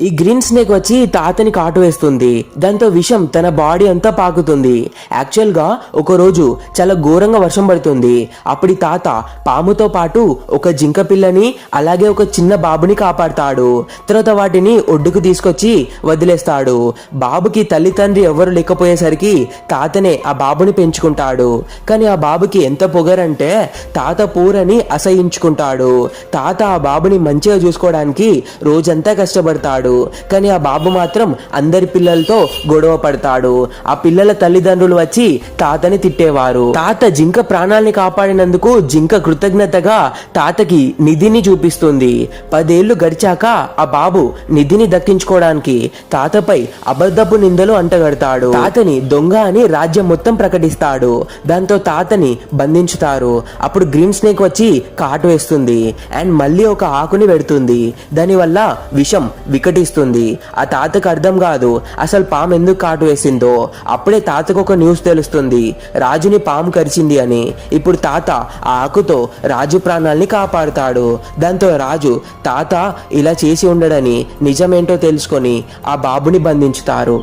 ఈ green snake వచ్చి తాతని కాటు వేస్తుంది. దాంతో విషం తన బాడీ అంతా పాకుతుంది. యాక్చువల్ గా ఒక రోజు చాలా ఘోరంగా వర్షం పడుతుంది. అప్పుడు తాత పాముతో పాటు ఒక జింక పిల్లని అలాగే ఒక చిన్న బాబుని కాపాడతాడు. తర్వాత వాటిని ఒడ్డుకు తీసుకొచ్చి వదిలేస్తాడు. బాబుకి తల్లి తండ్రి ఎవరు లేకపోయేసరికి తాతనే ఆ బాబుని పెంచుకుంటాడు. కానీ ఆ బాబుకి ఎంత పొగరంటే తాత పూరని అసహించుకుంటాడు. తాత ఆ బాబుని మంచిగా చూసుకోవడానికి రోజంతా కష్టపడతాడు. కానీ ఆ బాబు మాత్రం అందరి పిల్లలతో గొడవ పడతాడు. ఆ పిల్లల తల్లిదండ్రులు వచ్చి తాతని తిట్టేవారు. తాత జింక ప్రాణాల్ని కాపాడినందుకు జింక కృతజ్ఞతగా తాతకి నిధిని చూపిస్తుంది. 10 ఏళ్లు గడిచాక ఆ బాబు నిధిని దక్కించుకోవడానికి తాతపై అబద్ధపు నిందలు అంటగడతాడు. తాతని దొంగ అని రాజ్యం మొత్తం ప్రకటిస్తాడు. దాంతో తాతని బంధించుతారు. అప్పుడు గ్రీన్ స్నేక్ వచ్చి కాటు వేస్తుంది అండ్ మళ్ళీ ఒక ఆకుని పెడుతుంది. దానివల్ల విషం వికటిస్తుంది. ఆ తాతకు అర్థం కాదు అసలు పాము ఎందుకు కాటు వేసిందో. అప్పుడే తాతకు ఒక న్యూస్ తెలుస్తుంది, రాజుని పాము కరిచింది అని. ఇప్పుడు తాత ఆ ఆకుతో రాజు ప్రాణాల్ని కాపాడుతాడు. దాంతో రాజు తాత ఇలా చేసి ఉండడని నిజమేంటో తెలుసుకొని ఆ బాబుని బంధించుతారు.